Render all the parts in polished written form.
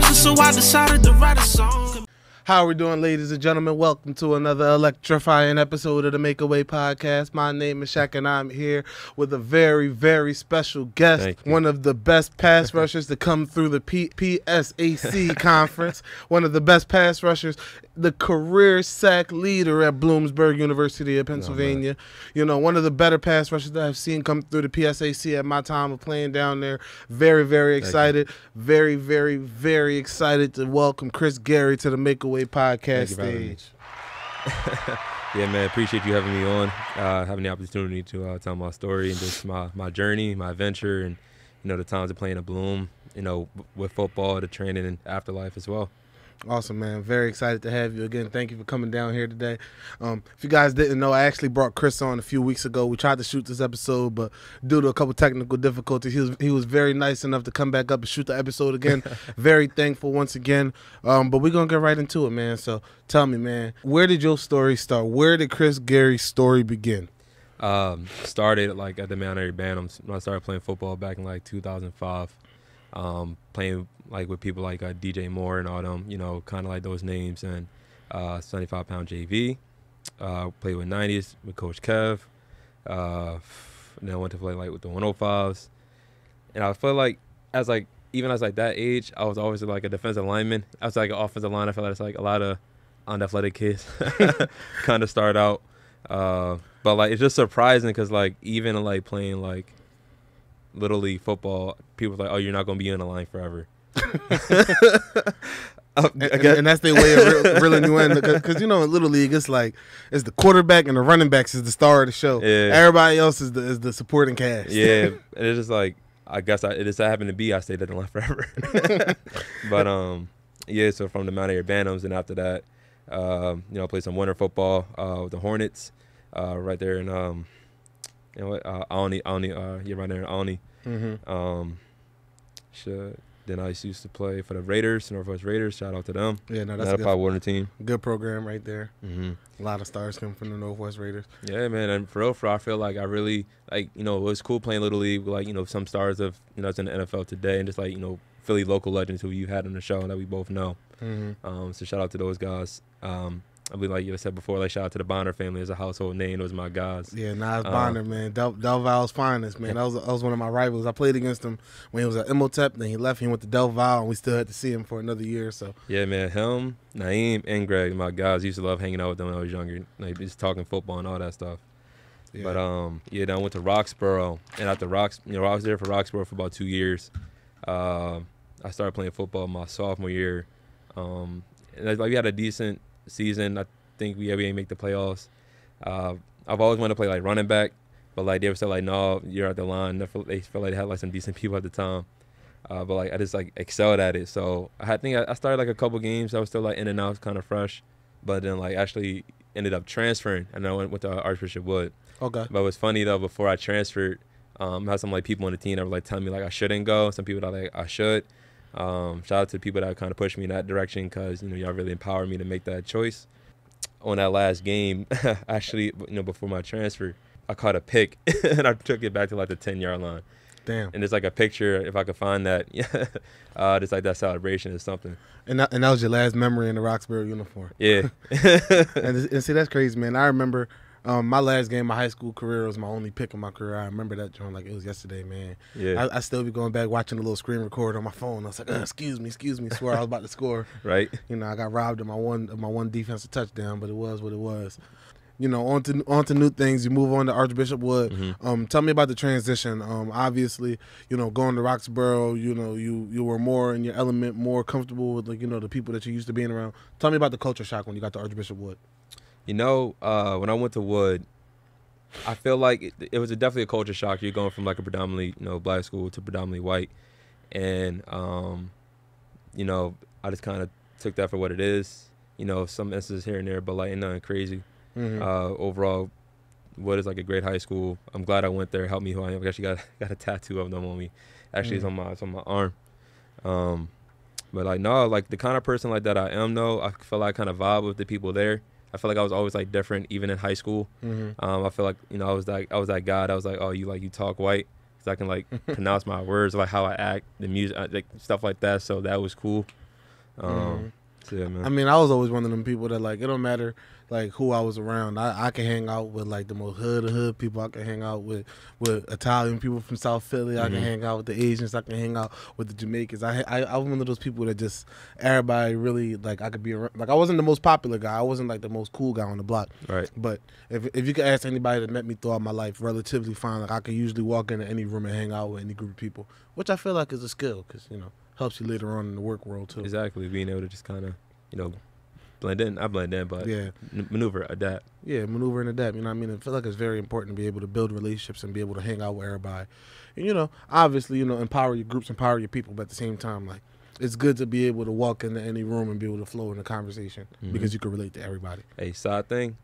verses, so I decided to write a song. How are we doing, ladies and gentlemen? Welcome to another electrifying episode of the Makeaway Podcast. My name is Shaq, and I'm here with a very, very special guest, one of the best pass rushers to come through the PSAC conference, one of the best pass rushers, the career sack leader at Bloomsburg University of Pennsylvania. You know, one of the better pass rushers that I've seen come through the PSAC at my time of playing down there. Very, very excited. Very, very, very excited to welcome Chris Gary to the Makeaway Podcast stage. Yeah, man, appreciate you having me on, having the opportunity to tell my story and just my journey, my adventure, and you know the times of playing at Bloom, you know, with football, the training, and afterlife as well. Awesome, man. Very excited to have you again. Thank you for coming down here today. If you guys didn't know, I actually brought Chris on a few weeks ago. We tried to shoot this episode, but due to a couple technical difficulties, he was very nice enough to come back up and shoot the episode again. Very thankful once again. But we're going to get right into it, man. So tell me, man, where did your story start? Where did Chris Gary's story begin? Started like at the Mount Airy Bantams when I started playing football back in like 2005. Playing like with people like DJ Moore and all them, you know, kind of like those names, and 75-pound JV. Played with 90s with Coach Kev. Then I went to play like with the 105s, and I feel like even as that age, I was always like a defensive lineman. I was like an offensive line. I feel like it's like a lot of unathletic kids kind of start out, but like it's just surprising because like even like playing like Little League football, people are like, oh, you're not going to be in the line forever. And that's their way of reeling you in. Because, you know, in Little League, it's like, it's the quarterback and the running backs is the star of the show. Yeah. Everybody else is the supporting cast. Yeah. And it's just like, I guess it just happened to be I stayed in the line forever. But, yeah, so from the Mount Airy Bantams, and after that, you know, I played some winter football with the Hornets right there in, you know what, Alney, yeah, right there in Alney. Then I used to play for the Raiders, Northwest Raiders. Shout out to them. Yeah, no, that's a good Warner team. Good program right there. A lot of stars come from the Northwest Raiders. Yeah, man, and for real, I feel like I really like, you know, it was cool playing Little League with like, you know, some stars of, you know, it's in the NFL today, and just like, you know, Philly local legends who you had on the show that we both know. So shout out to those guys. I believe, like you said before, like shout out to the Bonner family as a household name. Those are my guys. Yeah, Nas Bonner, man. Del Val's finest, man. That was one of my rivals. I played against him when he was at Imhotep. Then he left. He went to Del Val, and we still had to see him for another year. So yeah, man. Him, Naeem, and Greg, my guys. Used to love hanging out with them when I was younger, like just talking football and all that stuff. Yeah. But yeah, then I went to Roxborough, and after I was there for Roxborough for about 2 years. I started playing football my sophomore year. And like we had a decent season. I think we didn't make the playoffs. I've always wanted to play like running back, but like they were still like, no, you're at the line. They felt like they had like some decent people at the time, but like I just like excelled at it. So I think I started like a couple games. I was still like in and out, kind of fresh, but then like actually ended up transferring, and I went to Archbishop Wood. Okay. But it was funny though. Before I transferred, I had some like people on the team that were like telling me like I shouldn't go. Some people that like I should. Shout out to the people that kind of pushed me in that direction, because you know y'all really empowered me to make that choice. On that last game, actually, you know, before my transfer, I caught a pick and I took it back to like the 10-yard line. Damn. And there's like a picture, if I could find that, just like that celebration or something. And that was your last memory in the Roxborough uniform. Yeah. and see, that's crazy, man. I remember my last game of my high school career was my only pick of my career. I remember that, John, like it was yesterday, man. Yeah. I still be going back watching the little screen record on my phone. I was like, excuse me, swear I was about to score. Right. You know, I got robbed of my one defensive touchdown, but it was what it was. You know, on to new things. You move on to Archbishop Wood. Tell me about the transition. Obviously, you know, going to Roxborough, you know, you were more in your element, more comfortable with, like, you know, the people that you used to being around. Tell me about the culture shock when you got to Archbishop Wood. You know, when I went to Wood, I feel like it was definitely a culture shock. You're going from like a predominantly, you know, black school to predominantly white, and you know, I just kind of took that for what it is. You know, some instances here and there, but like nothing crazy. Overall, Wood is like a great high school. I'm glad I went there. Helped me who I am. I actually got a tattoo of them on me. Actually, it's on my arm. But like no, like the kind of person like that I am though. I feel like I kind of vibe with the people there. I feel like I was always like different, even in high school. I feel like, you know, I was that guy that was like, oh, you talk white, because I can like pronounce my words, like how I act, the music, like stuff like that. So that was cool. So yeah, man. I mean, I was always one of them people that like it don't matter like who I was around. I can hang out with like the most hood of hood people. I can hang out with Italian people from South Philly. I can hang out with the Asians. I can hang out with the Jamaicans. I'm one of those people that just everybody really like. I could be around. Like I wasn't the most popular guy. I wasn't like the most cool guy on the block. Right. But if you could ask anybody that met me throughout my life, relatively fine. Like I could usually walk into any room and hang out with any group of people, which I feel like is a skill because helps you later on in the work world too. Exactly, being able to just kind of blend in. I blend in, but yeah, maneuver, adapt. Yeah, maneuver and adapt. You know what I mean? I feel like it's very important to be able to build relationships and be able to hang out with everybody. And, obviously, empower your groups, empower your people, but at the same time, like, it's good to be able to walk into any room and be able to flow in a conversation because you can relate to everybody. Hey, side thing,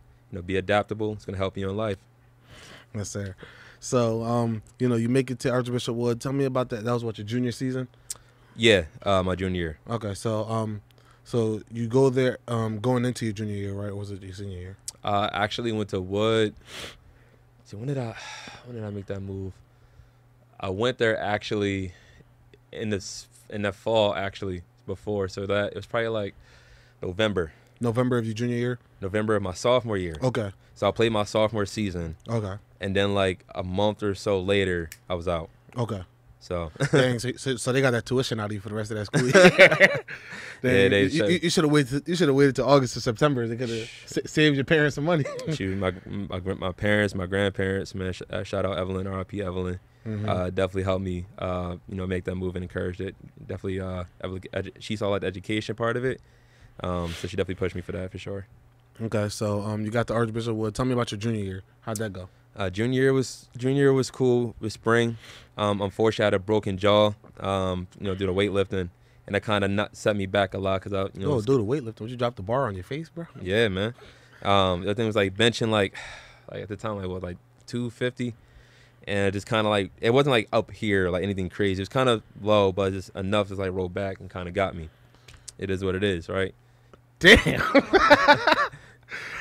be adaptable. It's going to help you in life. Yes, sir. So, you make it to Archbishop Wood. Tell me about that. That was what, your junior season? Yeah, my junior year. Okay, so you go there going into your junior year, right? Or was it your senior year? I actually went to Wood. See, when did I make that move? I went there actually in the fall actually before, so that it was probably like November. November of your junior year? November of my sophomore year. Okay. So I played my sophomore season. Okay. And then like a month or so later, I was out. Okay. So, dang, so they got that tuition out of you for the rest of that school year. Dang, yeah, you should have waited. You should have waited till August or September. They could have saved your parents some money. Shoot, my parents, my grandparents, man. Shout out Evelyn, R.I.P. Evelyn. Definitely helped me, make that move and encouraged it. Definitely, she saw like the education part of it, so she definitely pushed me for that for sure. Okay, so you got the Archbishop Wood. Tell me about your junior year. How'd that go? Junior year was cool. With spring, unfortunately I had a broken jaw, due to weightlifting, and that kind of set me back a lot because I, due to weightlifting, would you drop the bar on your face, bro? Yeah, man. The other thing was like benching like at the time like 250, and it just kind of like it wasn't like up here like anything crazy. It was kind of low, but just enough to like roll back and kind of got me. It is what it is, right? Damn.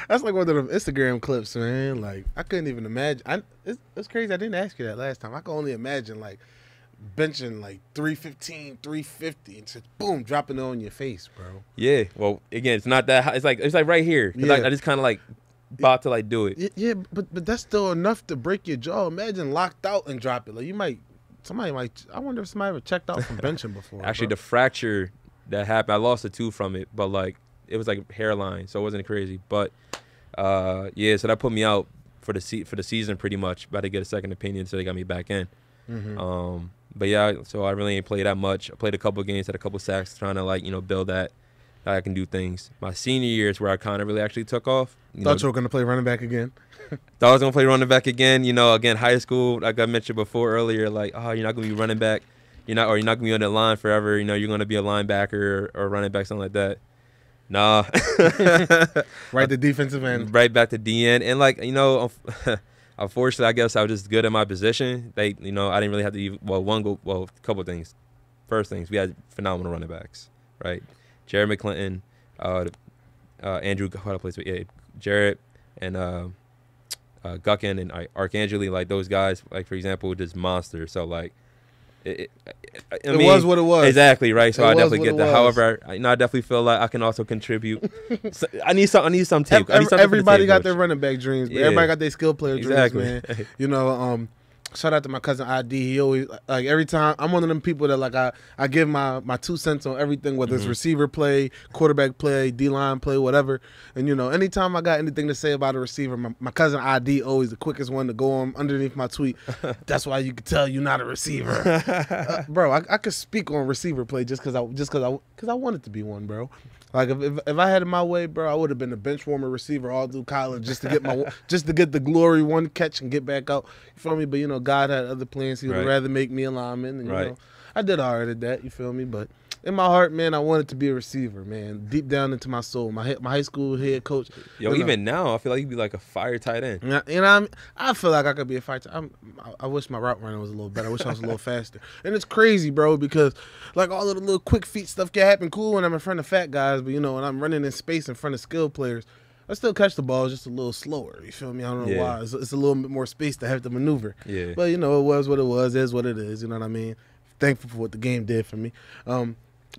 That's like one of them Instagram clips, man. Like, I couldn't even imagine. It's crazy. I didn't ask you that last time. I can only imagine, like, benching, like, 315, 350, and just, boom, dropping it on your face, bro. Yeah. Well, again, it's not that high. It's like right here. Yeah. I just kind of, like, about to, like, do it. Yeah, but that's still enough to break your jaw. Imagine locked out and drop it. Like, somebody might, I wonder if somebody ever checked out from benching before. Actually, the fracture that happened, I lost a tooth from it, but, like, it was like hairline, so it wasn't crazy. But so that put me out for the season pretty much. About to get a second opinion, so they got me back in. But yeah, so I really ain't played that much. I played a couple games, had a couple sacks, trying to like build that I can do things. My senior year is where I kind of really actually took off. Thought you were gonna play running back again. Thought I was gonna play running back again. Again, high school, like I mentioned before earlier, like you're not gonna be running back, you're not gonna be on the line forever. You're gonna be a linebacker or running back, something like that. Nah. Right to defensive end. Right back to DN. And like, unfortunately, I guess I was just good at my position. I didn't really have to even, a couple of things. First things, we had phenomenal running backs, right? Jared McClinton, Andrew, Jared and Guckin and Archangeli, like those guys, like for example, were just monsters. So like, it was what it was. Exactly, right. So I definitely get that. However, I definitely feel like I can also contribute. So I need some tape. Everybody got their running back dreams, but everybody got their skill player dreams, man. Shout out to my cousin ID. He always, like, every time, I'm one of them people that like I give my 2 cents on everything, whether it's receiver play, quarterback play, D-line play, whatever. And anytime I got anything to say about a receiver, my cousin ID always the quickest one to go on underneath my tweet. That's why you could tell you're not a receiver, bro. I could speak on receiver play just because I wanted to be one, bro. Like if I had it my way, bro, I would have been a bench warmer receiver all through college just to get the glory one catch and get back out. You feel me? But God had other plans. He would rather make me a lineman. And, I did all right at that. You feel me? But in my heart, man, I wanted to be a receiver, man. Deep down into my soul, my high school head coach. Even now, I feel like you'd be like a fire tight end. I feel like I could be a fire tight end. I wish my route running was a little better. I wish I was a little faster. And it's crazy, bro, because like all of the little quick feet stuff can happen cool when I'm in front of fat guys, but when I'm running in space in front of skilled players, I still catch the ball just a little slower. You feel me? I don't know why. It's a little bit more space to have to maneuver. Yeah. But it was what it was. It is what it is. You know what I mean? Thankful for what the game did for me.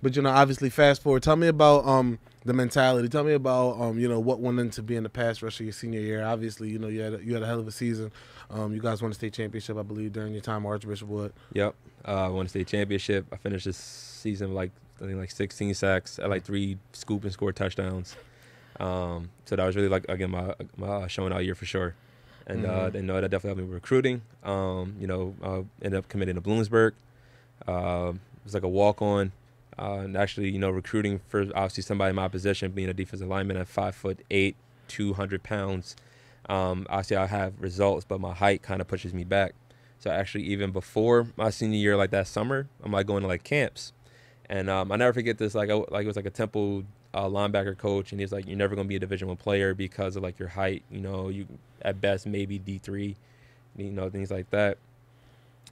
But obviously, fast forward. Tell me about the mentality. Tell me about what went into being the pass rusher your senior year. Obviously, you had a hell of a season. You guys won the state championship, I believe, during your time at Archbishop Wood. Yep, won the state championship. I finished this season with I think 16 sacks, at 3 scoop and score touchdowns. So that was really again my showing out year for sure. And that definitely helped me with recruiting. Ended up committing to Bloomsburg. It was like a walk on. And actually, recruiting for obviously somebody in my position, being a defensive lineman at 5'8", 200 pounds. Obviously, I have results, but my height kind of pushes me back. So actually, even before my senior year, that summer, I'm going to camps, and I never forget this. It was a Temple linebacker coach, and he's like, "You're never going to be a Division I player because of your height. You at best maybe D3, things like that."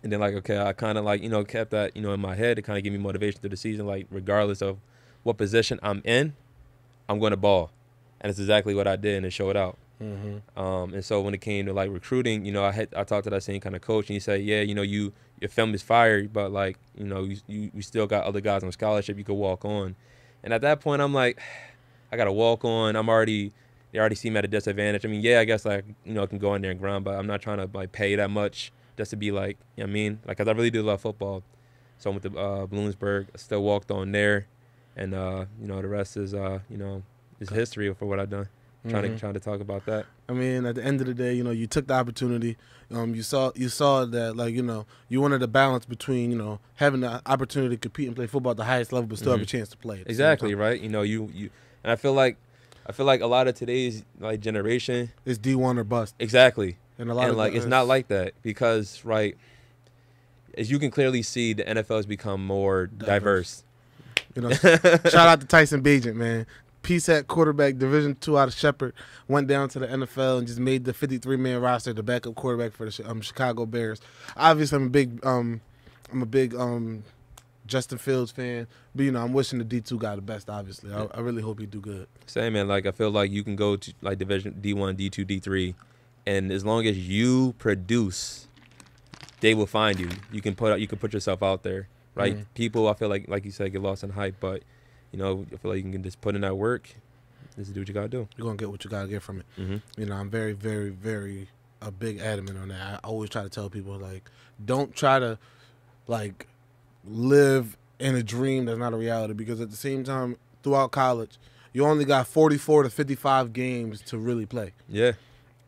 And then okay, I kind of kept that in my head to kind of give me motivation through the season. Regardless of what position I'm in, I'm going to ball, and it's exactly what I did, and it showed out. Mm-hmm. And so when it came to recruiting, I talked to that same kind of coach, and he said, "Yeah, your film is fire, but you still got other guys on scholarship you could walk on." And at that point, I'm like, I got to walk on. They already see me at a disadvantage. I mean, yeah, I guess I can go in there and grind, but I'm not trying to pay that much just to be because I really do love football. So I went to Bloomsburg. I still walked on there, and the rest is is history for what I've done. Trying to talk about that. I mean, at the end of the day, you took the opportunity. You saw that you wanted a balance between having the opportunity to compete and play football at the highest level, but still have a chance to play it. Exactly right. And I feel like a lot of today's generation is D1 or bust. Exactly. And a lot of it's not like that because as you can clearly see, the NFL has become more diverse. Shout out to Tyson Bagent, man. PSAC quarterback, Division II out of Shepherd, went down to the NFL and just made the 53-man roster, the backup quarterback for the Chicago Bears. Obviously, I'm a big Justin Fields fan, but I'm wishing the D2 guy the best. Obviously, yeah. I really hope he do good. Same, man. I feel like you can go to Division D1, D2, D3, and as long as you produce, they will find you. You can put yourself out there, right? Mm-hmm. People, I feel like you said, get lost in hype, but I feel like you can just put in that work. Just do what you gotta do. You're gonna get what you gotta get from it. Mm-hmm. I'm very, very, very a big adamant on that. I always try to tell people don't try to live in a dream that's not a reality, because at the same time, throughout college, you only got 44 to 55 games to really play. Yeah.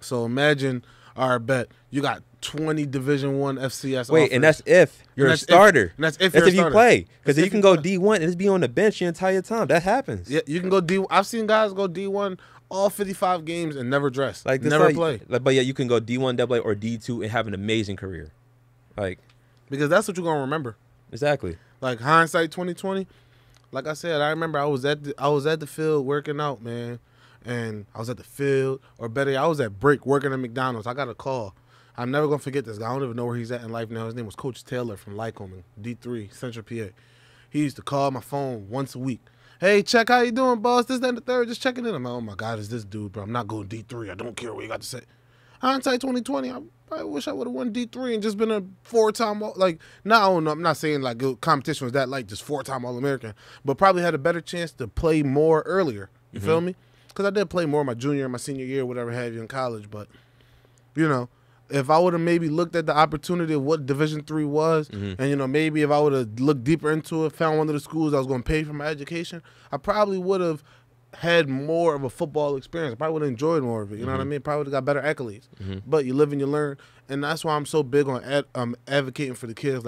So imagine, our bet you got 20 Division I FCS. Wait, offers. And that's if you're a starter. That's if you play, because you can go D1 and just be on the bench the entire time. That happens. Yeah, you can go D. I've seen guys go D1 all 55 games and never dress, never play. But yeah, you can go D1 AA or D2 and have an amazing career, because that's what you're gonna remember. Exactly. Hindsight 2020. Like I said, I remember I was at the field working out, man. And I was at the field, or better yet, I was at break working at McDonald's. I got a call. I'm never going to forget this guy. I don't even know where he's at in life now. His name was Coach Taylor from Lycoming, D3, Central PA. He used to call my phone once a week. Hey, check, how you doing, boss? This, that, and the third, just checking in. I'm like, oh, my God, it's this dude, bro. I'm not going D3. I don't care what you got to say. Hindsight 2020, I wish I would have won D3 and just been a 4-time, I'm not saying competition was that just 4-time All-American, but probably had a better chance to play more earlier. You feel me? Because I did play more my junior and my senior year, whatever have you, in college. But, if I would have maybe looked at the opportunity of what Division III was, and, maybe if I would have looked deeper into it, found one of the schools I was going to pay for my education, I probably would have had more of a football experience. I probably would have enjoyed more of it. You know what I mean? Probably would have got better accolades. But you live and you learn. And that's why I'm so big on advocating for the kids.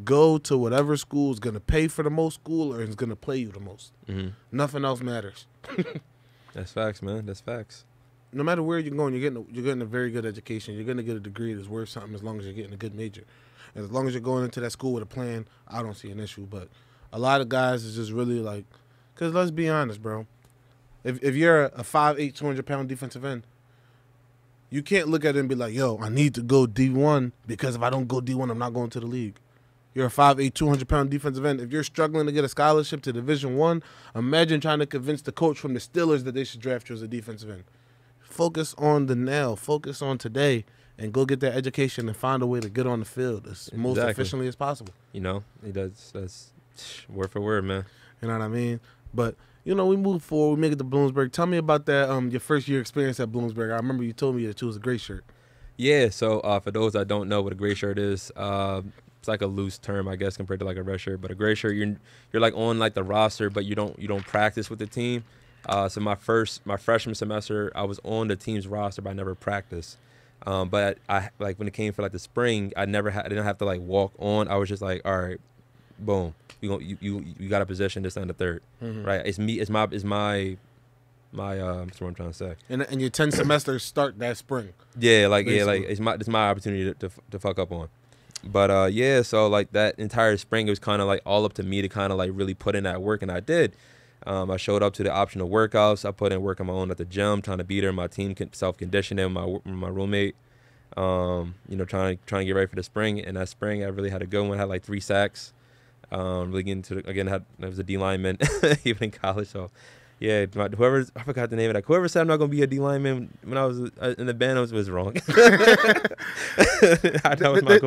Go to whatever school is going to pay for the most school or is going to play you the most. Nothing else matters. That's facts, man. That's facts. No matter where you're going, you're getting a very good education. You're going to get a degree that's worth something as long as you're getting a good major. And as long as you're going into that school with a plan, I don't see an issue. But a lot of guys is just really because let's be honest, bro. If you're a 5'8", 200-pound defensive end, you can't look at it and be like, yo, I need to go D1 because if I don't go D1, I'm not going to the league. You're a 5'8", 200-pound defensive end. If you're struggling to get a scholarship to Division I, imagine trying to convince the coach from the Steelers that they should draft you as a defensive end. Focus on the now. Focus on today and go get that education and find a way to get on the field as most efficiently as possible. That's Word for word, man. You know what I mean? But we move forward. We make it to Bloomsburg. Tell me about that. Your first year experience at Bloomsburg. I remember you told me that you was a gray shirt. Yeah. So for those that don't know what a gray shirt is, it's like a loose term, I guess, compared to like a red shirt. But a gray shirt, you're like on like the roster, but you don't practice with the team. So my freshman semester, I was on the team's roster, but I never practiced. But I like when it came for like the spring, I didn't have to like walk on. I was just like, all right, boom, you got a position this and the third, right? It's my that's what I'm trying to say. And your 10 semesters start that spring. Yeah, it's my opportunity to fuck up on. But yeah, so like that entire spring, it was kind of like all up to me to kind of like really put in that work, and I did. I showed up to the optional workouts. I put in work on my own at the gym, trying to beat her. My team self-conditioning, my roommate, trying to get ready for the spring. And that spring, I really had a good one. I had like 3 sacks. Really getting to I was a D lineman even in college. So yeah, I forgot the name of that. Whoever said I'm not gonna be a D lineman when I was in the band was wrong. I know it's my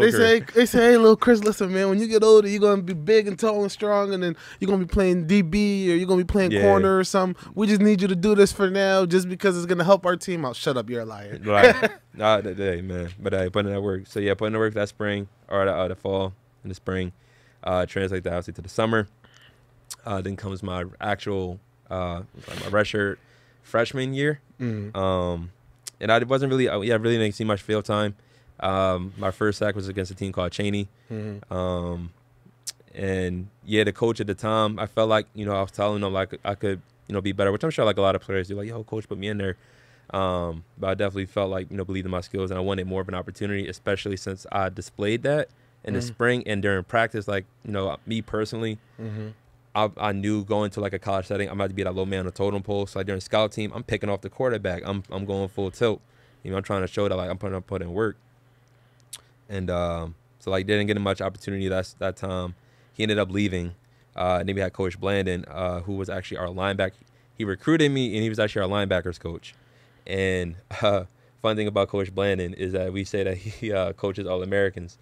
they say, hey, little Chris, listen, man, when you get older, you're gonna be big and tall and strong, and then you're gonna be playing DB or you're gonna be playing corner or something. We just need you to do this for now, just because it's gonna help our team out. Shut up, you're a liar. Right? Nah, man. But I put in that work. So yeah, put in the work that spring or the fall and the spring. Translate that obviously to the summer. Then comes my actual my redshirt freshman year. And I wasn't really, I really didn't see much field time. My first sack was against a team called Cheney. And yeah, the coach at the time, I felt like, I was telling them like I could, be better, which I'm sure like a lot of players do, like, yo, coach, put me in there. But I definitely felt like, believed in my skills, and I wanted more of an opportunity, especially since I displayed that in the spring and during practice. Like, me personally, I knew going to like a college setting, I'm about to be that low man on the totem pole. So like during scout team, I'm picking off the quarterback. I'm going full tilt. I'm trying to show that like I'm putting in work. And so like didn't get much opportunity that time. He ended up leaving. And then we had Coach Blandon, who was actually our linebacker. He recruited me, and he was actually our linebackers coach. And fun thing about Coach Blandon is that we say that he coaches All-Americans.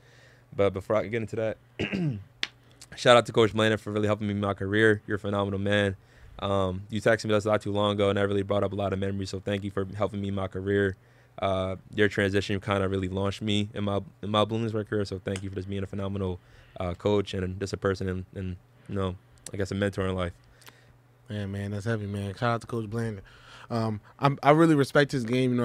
But before I get into that, shout out to Coach Blandon for really helping me in my career. You're a phenomenal man. You texted me this not too long ago, and that really brought up a lot of memories. So thank you for helping me in my career. Your transition kind of really launched me in my Bloomsburg career. So thank you for just being a phenomenal coach and just a person and I guess a mentor in life. Yeah, man, that's heavy, man. Shout out to Coach Blandon. I really respect his game.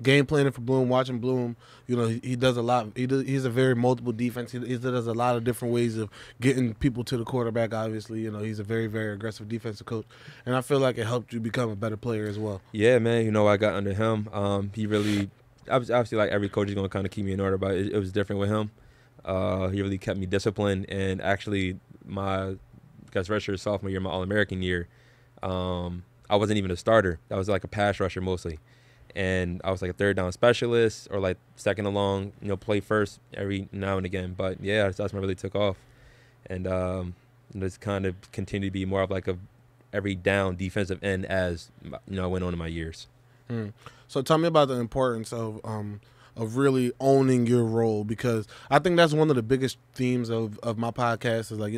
Game planning for Bloom, watching Bloom. He does a lot. He's a very multiple defense. He does a lot of different ways of getting people to the quarterback. Obviously, he's a very, very aggressive defensive coach, and I feel like it helped you become a better player as well. Yeah, man. I got under him. He really, obviously, like every coach is gonna kind of keep me in order, but it was different with him. He really kept me disciplined, and actually, my redshirt sophomore year, my All-American year. I wasn't even a starter. I was like a pass rusher mostly. And I was like a third down specialist or like second along, play first every now and again. But yeah, that's when I really took off. And it's kind of continued to be more of like a every down defensive end as, I went on in my years. So tell me about the importance of really owning your role, because I think that's one of the biggest themes of my podcast is like,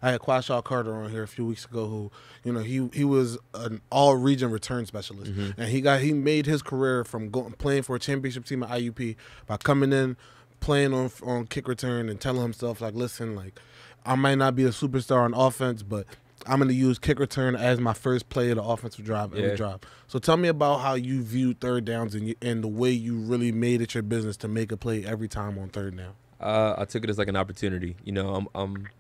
I had Quashaw Carter on here a few weeks ago who, he was an all-region return specialist. And he made his career from playing for a championship team at IUP by coming in, playing on kick return and telling himself like, listen, like I might not be a superstar on offense, but I'm going to use kick return as my first play of the offensive drive every drive. So tell me about how you view third downs and the way you really made it your business to make a play every time on third down. I took it as like an opportunity. I'm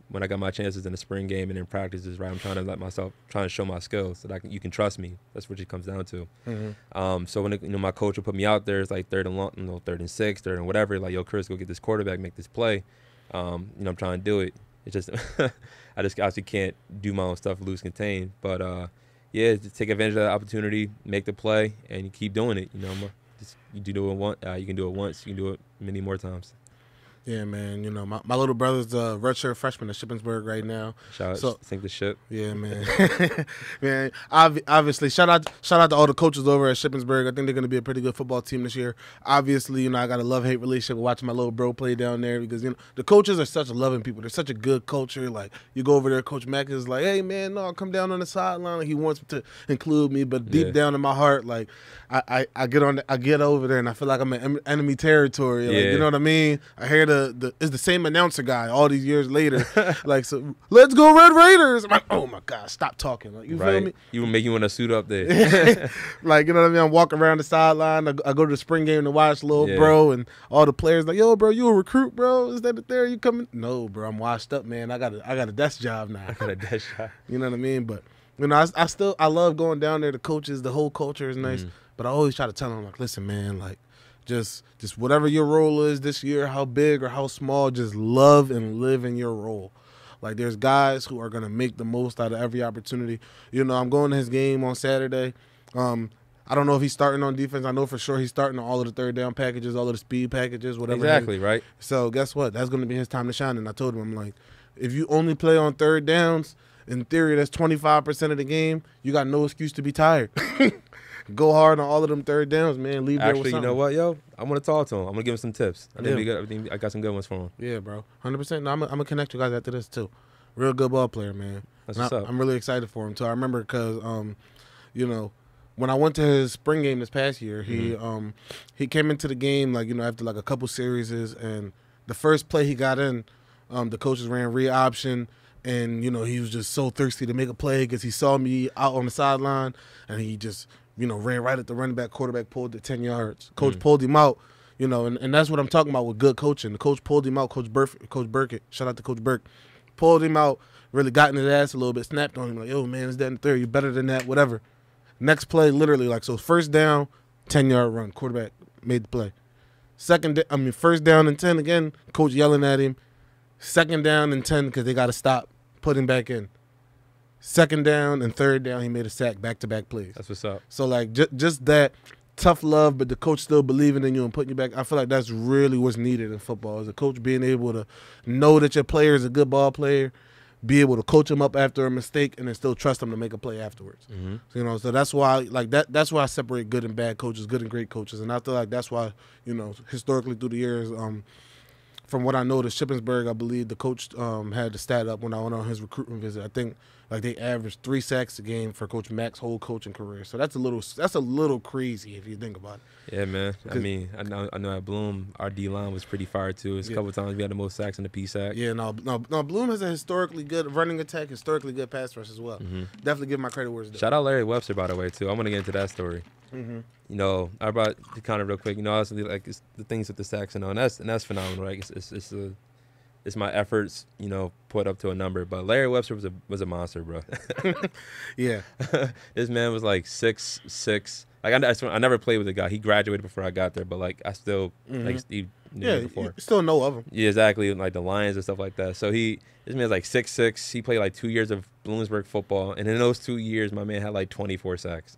when I got my chances in the spring game and in practices, right, I'm trying to show my skills so that you can trust me. That's what it comes down to. So when my coach would put me out there, it's like third and 6, third and whatever. Like, yo, Chris, go get this quarterback, make this play. I'm trying to do it. It's just I just obviously can't do my own stuff loose contained. But yeah, just take advantage of that opportunity, make the play, and you keep doing it. You do it once, you can do it once, you can do it many more times. Yeah, man. You know, my little brother's a redshirt freshman at Shippensburg right now. Shout out, sink the ship. Yeah, man. Man, obviously, shout out to all the coaches over at Shippensburg. I think they're going to be a pretty good football team this year. Obviously, you know, I got a love-hate relationship with watching my little bro play down there because, you know, the coaches are such loving people. They're such a good culture. Like, you go over there, Coach Mack is like, hey, man, no, come down on the sideline. Like, he wants to include me, but deep down in my heart, like, I get over there and I feel like I'm in enemy territory. Like, you know what I mean? I hear it's the same announcer guy all these years later. Like, so let's go Red Raiders. I'm like, oh my God, stop talking. Like, you feel me? You would make you want to suit up there. Like, you know what I mean? I'm walking around the sideline. I go to the spring game to watch little bro, and all the players like, yo, bro, you a recruit, bro? Is that there? You coming? No, bro, I'm washed up, man. I got a desk job now. I got a desk job. You know what I mean? But you know, I love going down there. The coaches, the whole culture is nice. But I always try to tell them, like, listen, man, like, just whatever your role is this year, how big or how small, just love and live in your role. Like, there's guys who are going to make the most out of every opportunity. You know, I'm going to his game on Saturday. I don't know if he's starting on defense. I know for sure he's starting on all of the third down packages, all of the speed packages, whatever. Exactly, right. So guess what? That's going to be his time to shine. And I told him, I'm like, if you only play on third downs, in theory, that's 25% of the game. You got no excuse to be tired. Go hard on all of them third downs, man. Leave there with something. You know what, yo? I want to talk to him. I'm gonna give him some tips. I think I got some good ones for him. Yeah, bro. 100%. No, I'm gonna connect you guys after this too. Real good ball player, man. That's what's up. I'm really excited for him too. I remember because, you know, when I went to his spring game this past year, he came into the game like, you know, after like a couple series, and the first play he got in, the coaches ran read option. And, you know, he was just so thirsty to make a play because he saw me out on the sideline, and he just, you know, ran right at the running back. Quarterback pulled it 10 yards. Coach pulled him out, you know, and that's what I'm talking about with good coaching. The coach pulled him out, Coach Burkett. Shout out to Coach Burke. Pulled him out, really got in his ass a little bit, snapped on him like, yo, man, it's that in the third. You're better than that, whatever. Next play, literally, like, so first down, 10-yard run. Quarterback made the play. First down and 10 again, coach yelling at him. Second down and 10 because they got to stop. Put him back in. Second down and third down, he made a sack, back-to-back plays. That's what's up. So, like, just that tough love, but the coach still believing in you and putting you back. I feel like that's really what's needed in football, is a coach being able to know that your player is a good ball player, be able to coach him up after a mistake, and then still trust him to make a play afterwards. So, you know, so that's why, like, that's why I separate good and bad coaches, good and great coaches. And I feel like that's why, you know, historically through the years, from what I know, the Shippensburg, I believe the coach had the stat up when I went on his recruitment visit. I think like they averaged 3 sacks a game for Coach Mack's whole coaching career. So that's a little crazy if you think about it. Yeah, man. I mean, I know at Bloom, our D line was pretty fire too. It's a couple times we had the most sacks in the P-sack. Yeah, no. Bloom has a historically good running attack, historically good pass rush as well. Definitely give my credit where it's due. Shout out Larry Webster, by the way, too. I'm gonna get into that story. You know, I brought the kind of real quick. You know, obviously, like, it's the things with the sacks and all, and that's phenomenal, right? It's my efforts, you know, put up to a number. But Larry Webster was a monster, bro. Yeah, this man was like 6'6". Like I never played with the guy. He graduated before I got there, but like I still like he knew before. You still know of him. Yeah, exactly. Like the Lions and stuff like that. So this man's like 6'6". He played like 2 years of Bloomsburg football, and in those 2 years, my man had like 24 sacks.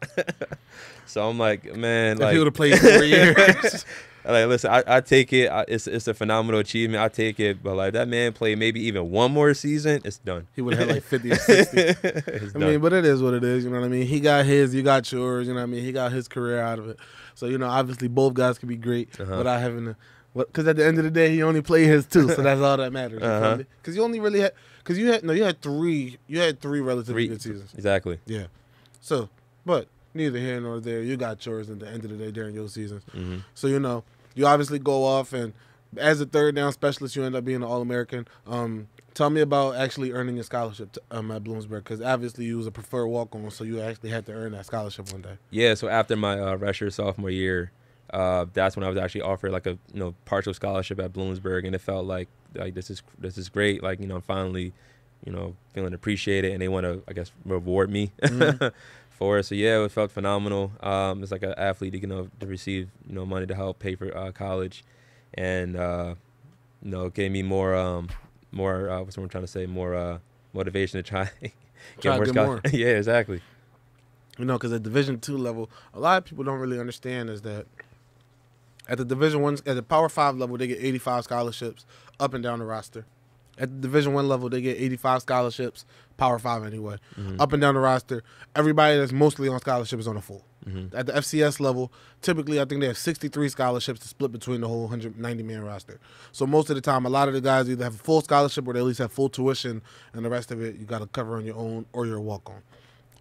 So I'm like, man, if he would have played 4 years. Like, listen, I take it. It's a phenomenal achievement. I take it. But, like, that man played maybe even one more season, it's done. He would have had, like, 50 or 60. I mean, but it is what it is. You know what I mean? He got his. You got yours. You know what I mean? He got his career out of it. So, you know, obviously both guys can be great without having to. Because at the end of the day, he only played his too. So that's all that matters. Because you only really had. Because you had three relatively good seasons. Exactly. Yeah. So, but neither here nor there. You got yours at the end of the day during your seasons. So, you know. You obviously go off, and as a third down specialist, you end up being an All-American. Tell me about actually earning your scholarship at Bloomsburg, because obviously you was a preferred walk-on, so you actually had to earn that scholarship one day. Yeah, so after my redshirt sophomore year, that's when I was actually offered like a partial scholarship at Bloomsburg, and it felt like this is great. Like, I'm finally feeling appreciated, and they want to, I guess, reward me. For it. So yeah, it felt phenomenal. It's like an athlete to receive money to help pay for college, and gave me more what's what I'm trying to say, more motivation to try get more. Yeah, exactly. Because at Division II level, a lot of people don't really understand is that At the Division One, at the Power 5 level, they get 85 scholarships up and down the roster. At the Division One level, they get 85 scholarships, Power 5 anyway, up and down the roster. Everybody that's mostly on scholarship is on a full. At the FCS level, typically I think they have 63 scholarships to split between the whole 190-man roster. So most of the time, a lot of the guys either have a full scholarship or they at least have full tuition, and the rest of it you got to cover on your own or your walk-on.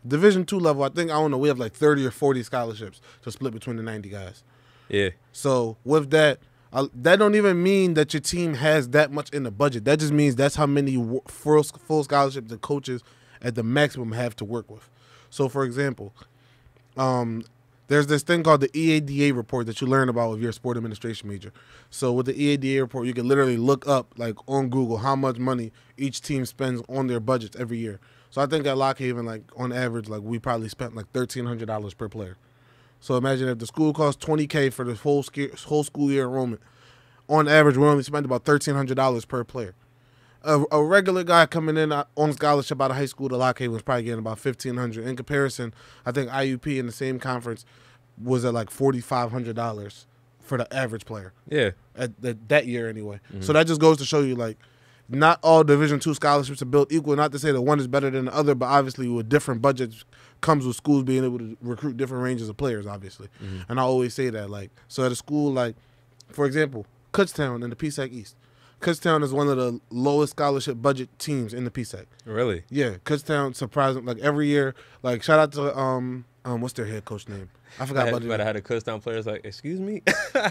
Division II level, I don't know, we have like 30 or 40 scholarships to split between the 90 guys. Yeah. So with that, that don't even mean that your team has that much in the budget. That just means that's how many full scholarships the coaches at the maximum have to work with. So, for example, there's this thing called the EADA report that you learn about if you're a sport administration major. So with the EADA report, you can literally look up, like on Google, how much money each team spends on their budgets every year. So I think at Lock Haven, like on average, like we probably spent like $1,300 per player. So imagine if the school costs $20K for the whole school year enrollment. On average, we only spend about $1,300 per player. A regular guy coming in on scholarship out of high school to Lock Haven was probably getting about $1,500. In comparison, I think IUP in the same conference was at like $4,500 for the average player. Yeah. At that year anyway. So that just goes to show you, like, not all Division II scholarships are built equal. Not to say that one is better than the other, but obviously with different budgets comes with schools being able to recruit different ranges of players, obviously. And I always say that, like, so at a school like, for example, Kutztown in the PSAC East. Kutztown is one of the lowest scholarship budget teams in the PSAC. Really? Yeah, Kutztown surprising, like every year. Like shout out to what's their head coach name? I forgot about it. But I had a Kutztown players like, excuse me?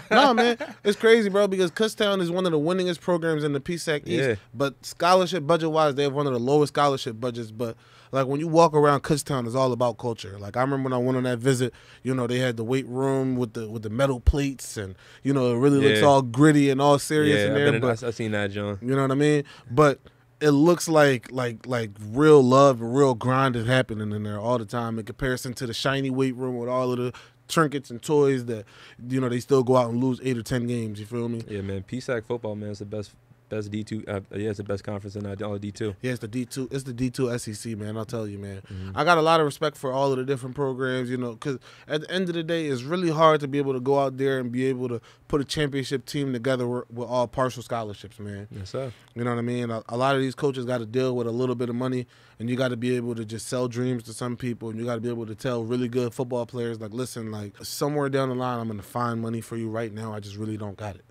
No, man, it's crazy, bro, because Kutztown is one of the winningest programs in the PSAC East. Yeah. But scholarship budget wise, they have one of the lowest scholarship budgets. But like when you walk around Kutztown, it's all about culture. Like I remember when I went on that visit, you know, they had the weight room with the metal plates, and you know it really looks all gritty and all serious in there. I've seen that, John. You know what I mean? But it looks like real love and real grind is happening in there all the time in comparison to the shiny weight room with all of the trinkets and toys that, you know, they still go out and lose 8 or 10 games. You feel me? Yeah, man. PSAC football, man, is the best D2. Yeah, it's the best conference in all D2. Yeah, it's the D2. It's the D2 SEC, man. I'll tell you, man. I got a lot of respect for all of the different programs, you know, because at the end of the day, it's really hard to be able to go out there and be able to put a championship team together with all partial scholarships, man. Yes, sir. You know what I mean? A lot of these coaches got to deal with a little bit of money, and you got to be able to just sell dreams to some people, and you got to be able to tell really good football players, like, listen, like, somewhere down the line, I'm going to find money for you right now. I just really don't got it.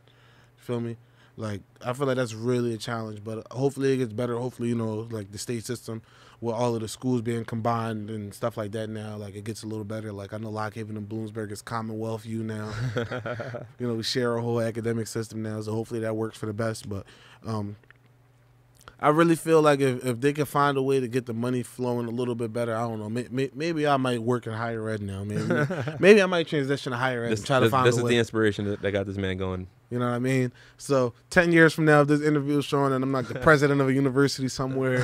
You feel me? Like, I feel like that's really a challenge, but hopefully it gets better. Hopefully, you know, like the state system with all of the schools being combined and stuff like that now, like it gets a little better. Like I know Lock Haven and Bloomsburg is Commonwealth U now. You know, we share a whole academic system now, so hopefully that works for the best. But I really feel like if they can find a way to get the money flowing a little bit better, I don't know. Maybe I might work in higher ed now. Maybe I might transition to higher ed and try to find a way. This is the inspiration that got this man going. You know what I mean? So 10 years from now, if this interview is showing and I'm like the president of a university somewhere,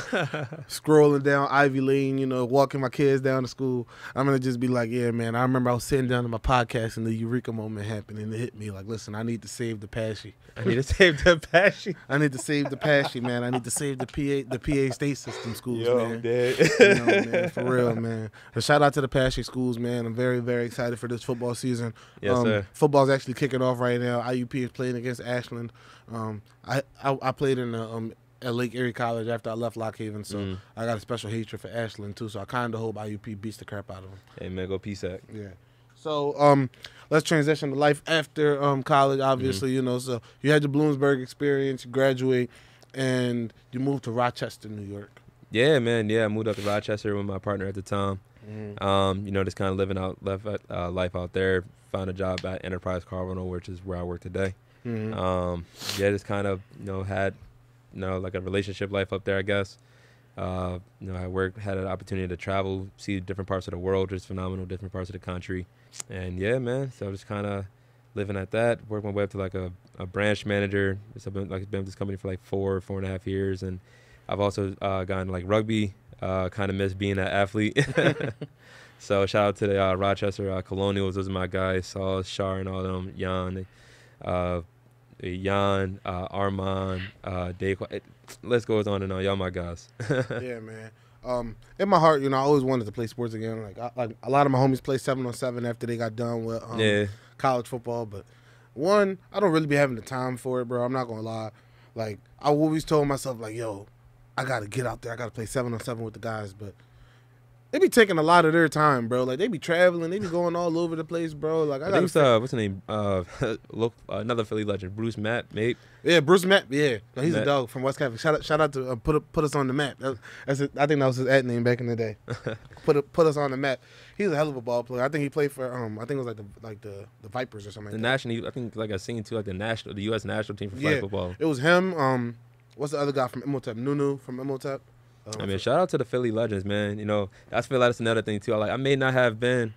scrolling down Ivy Lane, you know, walking my kids down to school, I'm going to just be like, yeah, man, I remember I was sitting down in my podcast and the eureka moment happened and it hit me like, listen, I need to save the Pashy. I need to save the Pashy. I need to save the Pashy, man. I need to save the PA state system schools, man. Dead. You know, man, for real, man. So shout out to the Pashy schools, man. I'm very, very excited for this football season. Yes, sir. Football's actually kicking off right now. IUP is playing against Ashland. I played at Lake Erie College after I left Lock Haven, so I got a special hatred for Ashland too. So I kind of hope IUP beats the crap out of them. Hey man, go PSAC. Yeah. So let's transition to life after college. Obviously, you know. So you had your Bloomsburg experience, you graduate, and you moved to Rochester, New York. Yeah, man. Yeah, I moved up to Rochester with my partner at the time. You know, just kind of living life out there. Found a job at Enterprise Car Rental, which is where I work today. Yeah, just kind of, you know, had, you know, like a relationship life up there, I guess. You know, had an opportunity to travel, see different parts of the world, just phenomenal, different parts of the country. And yeah, man, so just kind of living at that, worked my way up to like a branch manager. I've been with this company for like 4.5 years. And I've also gotten like rugby, kind of miss being an athlete. So shout out to the Rochester Colonials. Those are my guys, Saul, Shar, and all them, Jan, Armand, Dave. Let's go on and on. Y'all my guys. Yeah, man. In my heart, you know, I always wanted to play sports again. Like a lot of my homies play 7-on-7 after they got done with college football. But One, I don't really be having the time for it, bro. I'm not gonna lie. Like, I always told myself, like, yo, I gotta get out there. I gotta play 7-on-7 with the guys, but they be taking a lot of their time, bro. Like, they be traveling, they be going all over the place, bro. Like, I think gotta. what's his name? Another Philly legend, Bruce Matt, mate. Yeah, Bruce Matt. Yeah, no, he's Matt. a dog from West Catholic. Shout out to put us on the map. That's it. I think that was his ad name back in the day. put us on the map. He's a hell of a ball player. I think he played for I think it was like the Vipers or something. The like national, I think like I seen too, like the U.S. national team for flag football. It was him. What's the other guy from Imhotep? Nunu from Imhotep. I mean, shout out to the Philly legends, man. You know, I feel like that's another thing too. I may not have been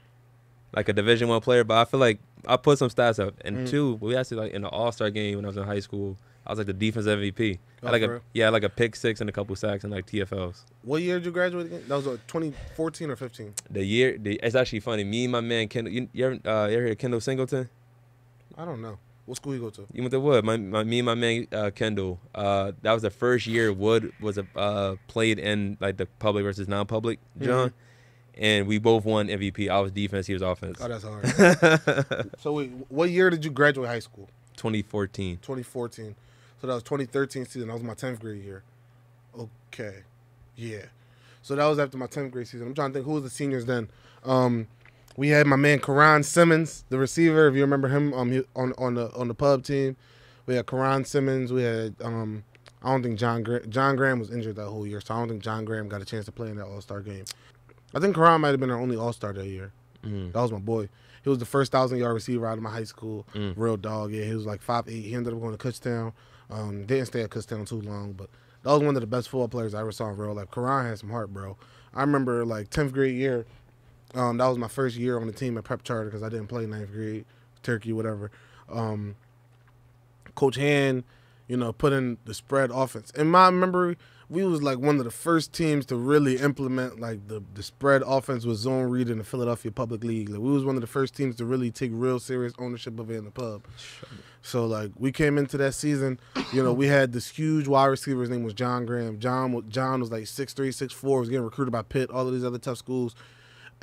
like a Division I player, but I feel like I put some stats up. And two, we actually like in the All-Star game when I was in high school, I was like the defense MVP. I had like a pick six and a couple sacks and like TFLs. What year did you graduate again? That was 2014 or 15. It's actually funny. Me and my man Kendall. You ever hear of Kendall Singleton? I don't know. What school you go to? You went to Wood. Me and my man Kendall. That was the first year Wood was played in like the public versus non-public, John. And we both won MVP. I was defense, he was offense. Oh, that's hard. So wait, what year did you graduate high school? 2014. 2014. So that was 2013 season. That was my 10th grade year. Okay. Yeah. So that was after my 10th grade season. I'm trying to think who was the seniors then. We had my man Karan Simmons, the receiver, if you remember him, he, on the pub team. We had Karan Simmons. We had I don't think John Graham was injured that whole year, so I don't think John Graham got a chance to play in that All-Star game. I think Karan might have been our only All-Star that year. That was my boy. He was the first 1,000-yard receiver out of my high school. Real dog. Yeah, he was like 5'8". He ended up going to Kutztown. Didn't stay at Kutztown too long, but that was one of the best football players I ever saw in real life. Karan had some heart, bro. I remember like 10th grade year. That was my first year on the team at Prep Charter because I didn't play 9th grade, Turkey, whatever. Coach Hand, put in the spread offense. In my memory, we was like one of the first teams to really implement like the spread offense with zone read in the Philadelphia Public League. Like, we was one of the first teams to really take real serious ownership of it in the pub. So like we came into that season, we had this huge wide receiver. His name was John Graham. John was like 6'3", 6'4", was getting recruited by Pitt, all of these other tough schools.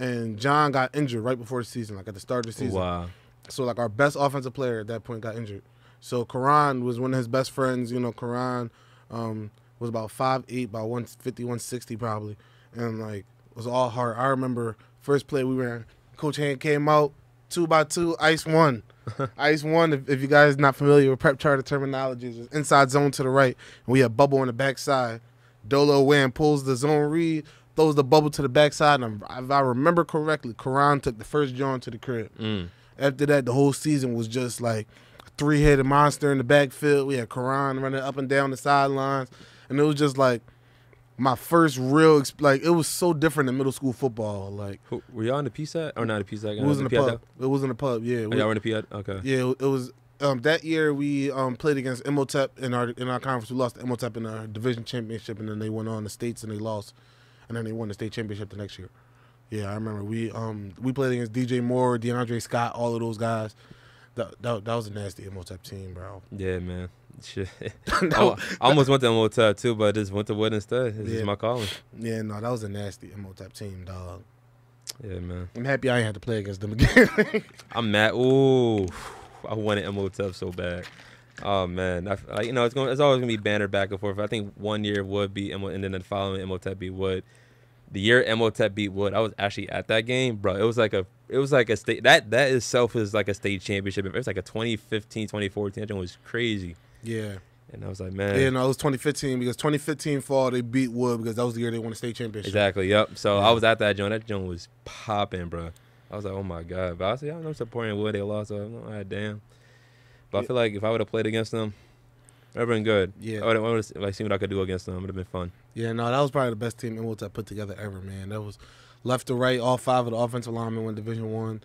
And John got injured right before the season, like at the start of the season. Wow. So like our best offensive player at that point got injured. So Karan was one of his best friends. Karan was about 5'8", about 150, 160 probably. And like it was all hard. I remember first play we ran, Coach Hand came out, 2x2, ice one. Ice one, if you guys not familiar with Prep Charter terminology, is inside zone to the right. And we have bubble on the backside. Dolo Wan pulls the zone read, throws the bubble to the backside, and if I remember correctly, Karan took the first John to the crib. After that, the whole season was just like a three-headed monster in the backfield. We had Karan running up and down the sidelines, and it was just like my first real, it was so different than middle school football. Like, were y'all in the PSAT or not the PSAT? It was in the pub. It was in the pub. Yeah. Y'all were in the PSAT? Okay. Yeah, it was. That year we played against Imhotep in our conference. We lost to Imhotep in our division championship, and then they went on the states and they lost, and then they won the state championship the next year. Yeah, I remember we played against DJ Moore, DeAndre Scott, all of those guys. That was a nasty Imhotep team, bro. Yeah, man. Shit. I almost went to Imhotep too, but I just went to Wood instead. This is my calling. Yeah, no, that was a nasty Imhotep team, dog. Yeah, man. I'm happy I ain't had to play against them again. I'm mad. Ooh, I wanted Imhotep so bad. Oh man, it's always gonna be banner back and forth. I think one year Wood beat Imhotep, and then the following Imhotep beat Wood. The year Imhotep beat Wood, I was actually at that game, bro. It was like a state that itself is like a state championship. It was like a 2015, 2014. That was crazy. Yeah. And I was like, man. Yeah, no, it was 2015 because 2015 fall they beat Wood because that was the year they won the state championship. Exactly. Yep. So I was at that joint. That joint was popping, bro. I was like, oh my god. But I was like, I'm supporting Wood. They lost. So I'm like, damn. But I feel like if I would have played against them, it would have been good. Yeah. I would have seen what I could do against them. It would have been fun. Yeah, no, that was probably the best team Imhotep put together ever, man. That was left to right. All 5 of the offensive linemen went Division I.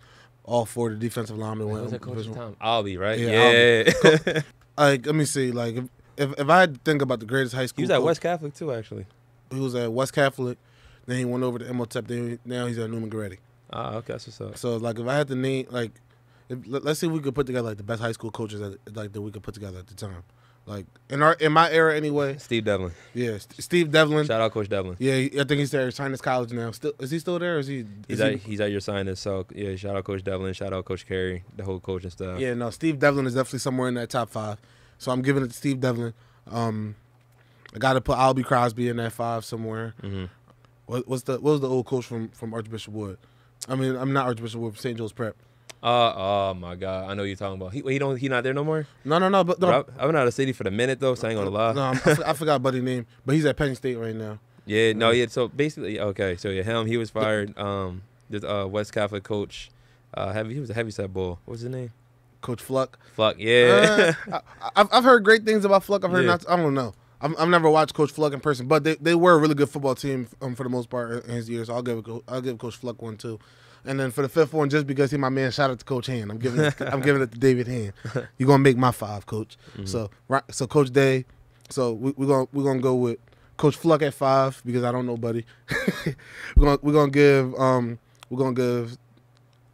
All 4 of the defensive linemen went Division I. Albie, right? Yeah. Like, let me see. Like, if I had to think about the greatest high school, he was at West Catholic too, actually. He was at West Catholic. Then he went over to Imhotep. Now he's at Newman Goretti. Ah, okay, that's what's up. So, like, if I had to name, like, let's see if we could put together like the best high school coaches that we could put together at the time. Like in my era anyway. Steve Devlin. Yeah, Steve Devlin. Shout out Coach Devlin. Yeah, I think he's there. He's trying college now. Is he still there? Or is he? He's at your signing. So yeah, shout out Coach Devlin. Shout out Coach Carey, the whole coaching staff. Yeah, no, Steve Devlin is definitely somewhere in that top 5. So I'm giving it to Steve Devlin. I got to put Albie Crosby in that 5 somewhere. Mm-hmm. What was the old coach from Archbishop Wood? I mean, I'm not Archbishop Wood, St. Joe's Prep. Oh my God, I know you're talking about. He not there no more. No. But no. I've been out of the city for the minute though, so I ain't gonna lie. No, I forgot Buddy's name, but he's at Penn State right now. Yeah, no, yeah. So basically, okay, so yeah, he was fired. This West Catholic coach, he was a heavyset bull. What's his name? Coach Fluck. Fluck, yeah. I've heard great things about Fluck. I've heard Yeah. I don't know. I've never watched Coach Fluck in person, but they were a really good football team for the most part in his years. So I'll give Coach Fluck one too. And then for the 5th one, just because he's my man, shout out to Coach Hand. I'm giving it to David Hand. You're gonna make my 5, Coach. Mm-hmm. So Coach Day. So we're gonna go with Coach Fluck at 5 because I don't know Buddy. we're gonna give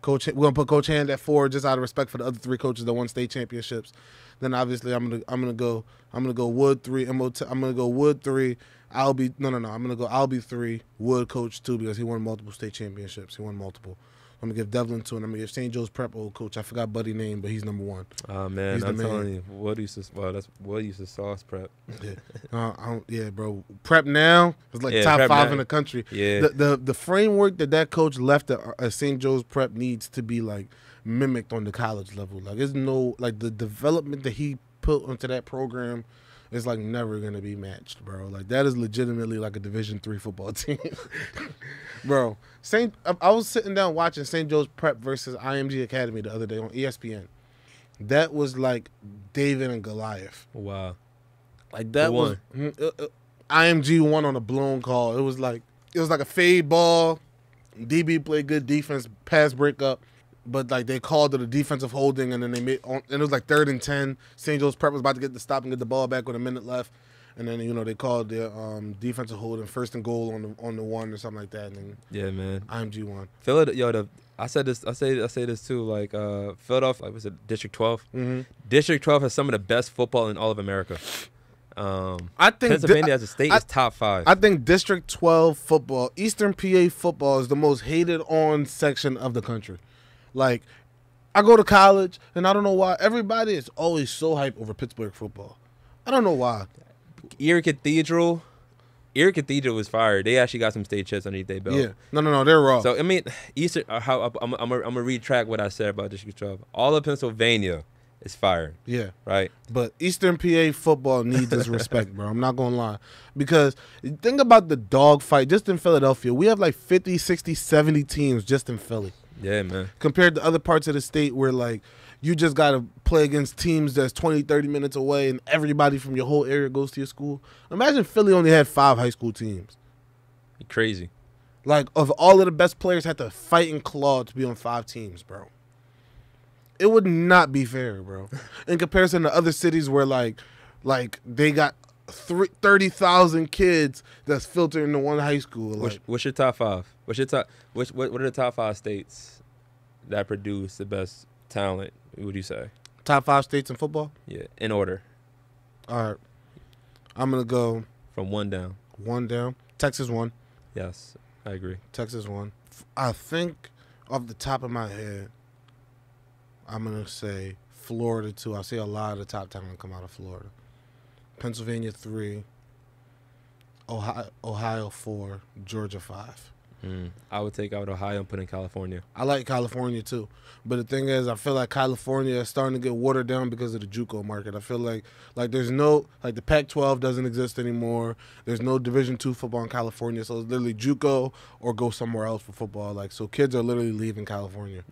Coach. We're gonna put Coach Hand at 4 just out of respect for the other 3 coaches that won state championships. Then obviously I'm gonna go Wood 3. I'm gonna go Wood 3. I'm gonna go Albie 3. Wood coach 2 because he won multiple state championships. He won multiple. I'm gonna give Devlin 2, and I'm gonna give St. Joe's Prep old coach. I forgot Buddy's name, but he's number 1. Oh man, He's I'm the man. telling you, Wood used to sauce Prep. Yeah, bro. Prep now is like top Prep 5 now. in the country. Yeah. The framework that coach left at St. Joe's Prep needs to be like mimicked on the college level. Like there's no like the development that he put into that program is like never gonna be matched, bro. Like that is legitimately like a Division III football team, bro. I was sitting down watching St. Joe's Prep versus IMG Academy the other day on ESPN. That was like David and Goliath. Wow. Like that Who was won? IMG won on a blown call. It was like a fade ball. DB played good defense, pass breakup. But like they called it a defensive holding, and then and it was like 3rd and 10. St. Joe's Prep was about to get the stop and get the ball back with a minute left, and then they called the defensive holding, 1st and goal on the 1 or something like that. And then Yeah, man. IMG won. Philadelphia. I say this too. Like Philadelphia, like was it District 12? Mm-hmm. District 12 has some of the best football in all of America. I think Pennsylvania as a state is top 5. I think District 12 football, Eastern PA football, is the most hated on section of the country. Like, I go to college, and I don't know why everybody is always so hyped over Pittsburgh football. I don't know why. Erie Cathedral was fired. They actually got some state chips underneath their belt. Yeah, no, they're raw. So I mean, Eastern. I'm gonna retract what I said about District 12. All of Pennsylvania is fired. Yeah, right. But Eastern PA football needs its respect, bro. I'm not gonna lie, because think about the dog fight just in Philadelphia. We have like 50, 60, 70 teams just in Philly. Yeah, man. Compared to other parts of the state where, like, you just got to play against teams that's 20, 30 minutes away and everybody from your whole area goes to your school. Imagine Philly only had 5 high school teams. Crazy. Like, of all of the best players had to fight and claw to be on 5 teams, bro. It would not be fair, bro. In comparison to other cities where, like they got 30,000 kids that's filtered into one high school. Like, what's your top 5? What are the top 5 states that produce the best talent? What would you say? Top 5 states in football? Yeah, in order. All right. I'm going to go from 1 down. 1 down. Texas 1. Yes, I agree. Texas 1. I think off the top of my head, I'm going to say Florida 2. I see a lot of the top talent come out of Florida. Pennsylvania 3. Ohio 4. Georgia 5. I would take out Ohio and put in California. I like California too, but the thing is, I feel like California is starting to get watered down because of the JUCO market. I feel like there's no, like, the Pac-12 doesn't exist anymore. There's no Division II football in California, so it's literally JUCO or go somewhere else for football. Like, so kids are literally leaving California.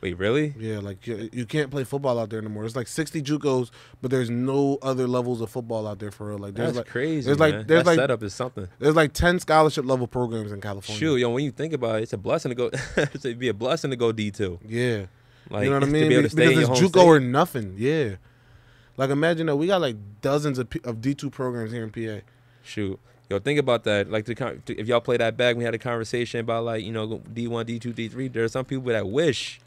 Wait, really? Yeah, like you can't play football out there anymore. It's like 60 JUCOs, but there's no other levels of football out there for real. Like, there's That's crazy. There's man. there's that setup is something. There's like 10 scholarship level programs in California. Shoot, when you think about it, it's a blessing to go. It'd be a blessing to go D2. Yeah, like, you know what I mean? To be able to stay because in it's your home JUCO state. or nothing. Yeah, like, imagine that we got like dozens of D2 programs here in PA. Shoot. Think about that. Like, if y'all play that back, we had a conversation about, like, D1, D2, D3. There are some people that wish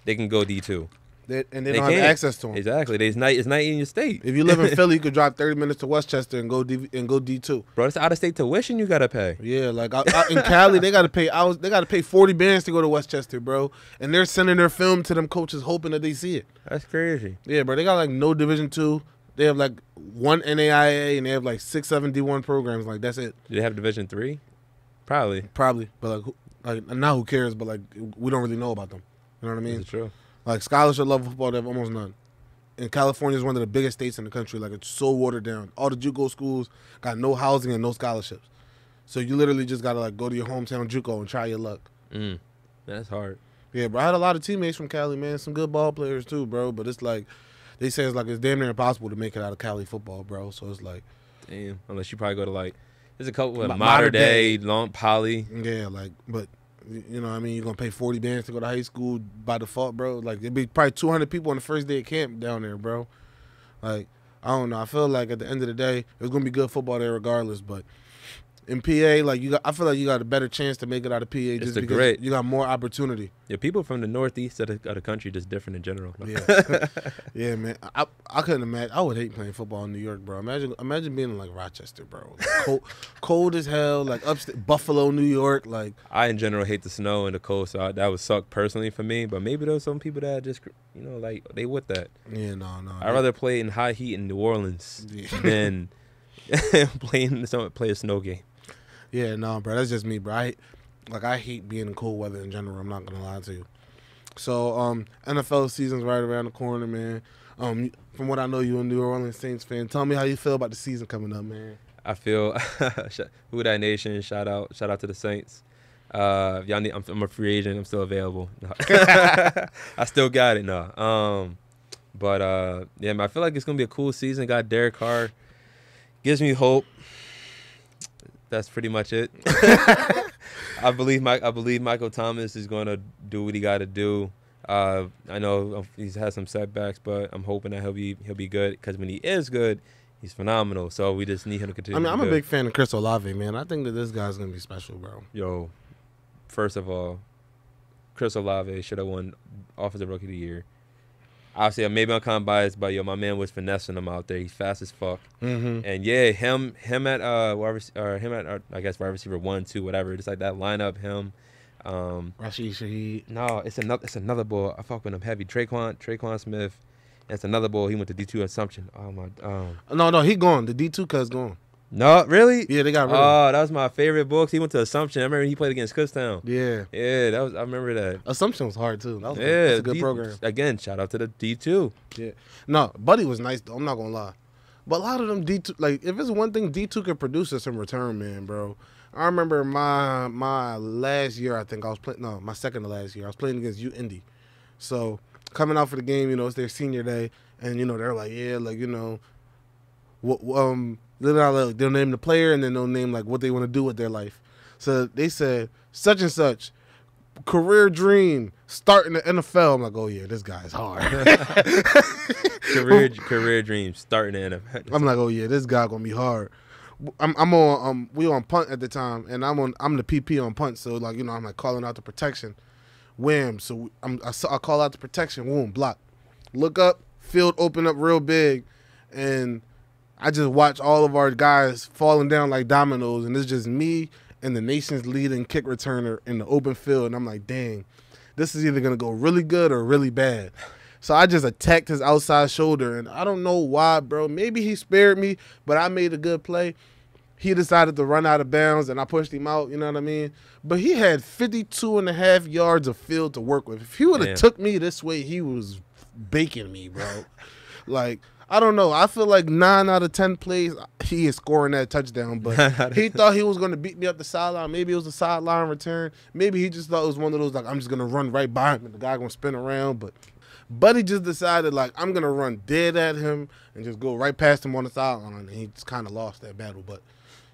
they can go D2. They don't have access to them. Exactly. It's not in your state. If you live in Philly, you could drive 30 minutes to Westchester and go D2. Bro, it's out of state tuition you gotta pay. Yeah, like out in Cali, they gotta pay 40 bands to go to Westchester, bro. And they're sending their film to them coaches hoping that they see it. That's crazy. Yeah, bro. They got like no Division II. They have like one NAIA and they have like 6, 7 D1 programs. Like that's it. Do they have Division III? Probably. But like now who cares? But like we don't really know about them. You know what I mean? That's true. Like scholarship level football, they have almost none. And California is one of the biggest states in the country. Like it's so watered down. All the JUCO schools got no housing and no scholarships. So you literally just gotta like go to your hometown JUCO and try your luck. That's hard. Yeah, bro. I had a lot of teammates from Cali, man. Some good ball players too, bro. But it's like they say it's damn near impossible to make it out of Cali football, bro. So it's like, damn. Unless you probably go to like, there's a couple of modern day, long poly. Yeah, like, but. You know what I mean? You're going to pay 40 bands to go to high school by default, bro. Like, it'd be probably 200 people on the first day of camp down there, bro. Like, I don't know. I feel like at the end of the day, it's going to be good football there regardless. But in PA, like, I feel like you got a better chance to make it out of PA just because you got more opportunity. Yeah, people from the northeast of the country just different in general. Yeah, yeah, man. I couldn't imagine. I would hate playing football in New York, bro. Imagine being in like Rochester, bro. Like, cold as hell, like upstate Buffalo, New York. Like I in general hate the snow and the cold, so that would suck personally for me. But maybe there's some people that just like they with that. Yeah, no. I'd rather play in high heat in New Orleans than play a snow game. Yeah, no, bro. That's just me, bro. I hate being in cold weather in general. I'm not gonna lie to you. So, NFL season's right around the corner, man. From what I know, you a New Orleans Saints fan. Tell me how you feel about the season coming up, man. I feel Who Dat Nation. Shout out to the Saints. If y'all need, I'm a free agent. I'm still available. I still got it now. Yeah, man, I feel like it's gonna be a cool season. Got Derek Carr. Gives me hope. That's pretty much it. I believe Michael Thomas is going to do what he got to do. I know he's had some setbacks, but I'm hoping that he'll be good because when he is good, he's phenomenal. So we just need him to continue. I mean, I'm a big fan of Chris Olave, man. I think that this guy's going to be special, bro. Yo, first of all, Chris Olave should have won Offensive Rookie of the Year. Obviously, maybe I'm kind of biased, but my man was finessing him out there. He's fast as fuck, and yeah, him at I guess wide receiver 1, 2, whatever. Just like that lineup, him. Rashid Shaheed. No, it's another ball. I fuck with him heavy. Traquan Smith. And it's another ball. He went to D2 Assumption. Oh my. No, he gone. The D2 cut's gone. No, really? Yeah, they got rid of him. Oh, that was my favorite book. He went to Assumption. I remember he played against Kutztown. Yeah. Yeah, I remember that. Assumption was hard, too. That's a good program. Again, shout out to the D2. Yeah. No, Buddy was nice, though. I'm not going to lie. But a lot of them D2, like, if it's one thing D2 can produce, it's in return, man, bro. I remember my last year, I think I was playing, my second to last year, I was playing against U-Indy. So, coming out for the game, it's their senior day, and, they're like, yeah, like, they'll name the player and then they'll name like what they want to do with their life. So they said such and such career dream starting the NFL. I'm like, oh yeah, this guy's hard. career dream starting the NFL. I'm like, oh yeah, this guy gonna be hard. I'm on we on punt at the time and I'm the PP on punt. So like I'm like calling out the protection. Wham! So I call out the protection. Boom! Block. Look up. Field open up real big, and I just watch all of our guys falling down like dominoes, and it's just me and the nation's leading kick returner in the open field. And I'm like, dang, this is either going to go really good or really bad. So I just attacked his outside shoulder, and I don't know why, bro. Maybe he spared me, but I made a good play. He decided to run out of bounds, and I pushed him out, you know what I mean? But he had 52.5 yards of field to work with. If he would have took me this way, he was baking me, bro. Like, I don't know. I feel like 9 out of 10 plays, he is scoring that touchdown. But he thought he was going to beat me up the sideline. Maybe it was a sideline return. Maybe he just thought it was one of those, like, I'm just going to run right by him and the guy going to spin around. But Buddy just decided, like, I'm going to run dead at him and just go right past him on the sideline. And he just kind of lost that battle. But,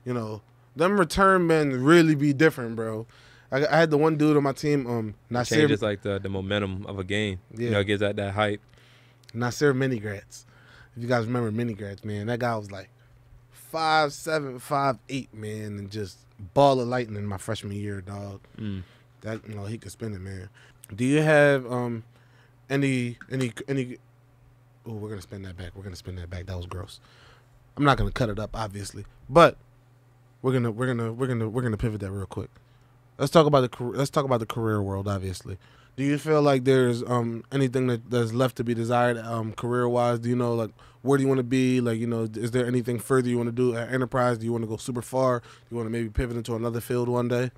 them return men really be different, bro. I had the one dude on my team, Nasir. Changes, like, the momentum of a game. Yeah. It gives that hype. Nasir Minigrats. If you guys remember Minigrats, man, that guy was like 5'7", 5'8", man, and just ball of lightning my freshman year, dog. That he could spin it, man. Do you have any. Oh, we're gonna spin that back. That was gross. I'm not gonna cut it up, obviously, but we're gonna pivot that real quick. Let's talk about the career world. Obviously, do you feel like there's anything that's left to be desired career wise? Do you know like where do you want to be? Like is there anything further you want to do at Enterprise? Do you want to go super far? Do you want to maybe pivot into another field one day?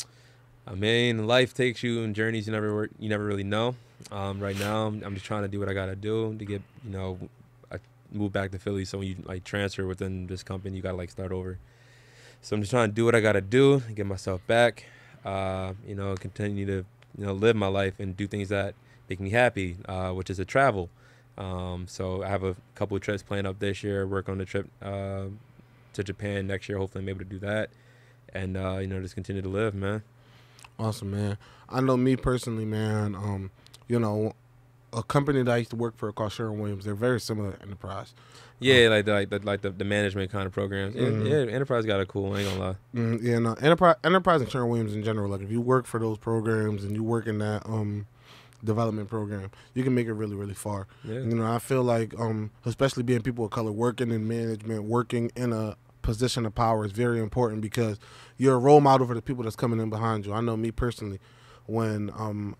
I mean, life takes you in journeys you never really know. Right now, I'm just trying to do what I gotta do to get I moved back to Philly, so when you like transfer within this company, you gotta like start over. So I'm just trying to do what I gotta do, get myself back. Continue to live my life and do things that make me happy, which is to travel. So I have a couple of trips planned up this year. Work on the trip to Japan next year. Hopefully, I'm able to do that, and just continue to live, man. Awesome, man. I know me personally, man. A company that I used to work for called Sherwin-Williams. They're very similar to Enterprise. Yeah, like the management kind of programs. Mm-hmm. Yeah, Enterprise got a cool. I ain't gonna lie. Enterprise and Sherwin-Williams in general. Like if you work for those programs and you work in that development program, you can make it really, really far. Yeah. I feel like especially being people of color, working in management, working in a position of power is very important because you're a role model for the people that's coming in behind you. I know me personally, when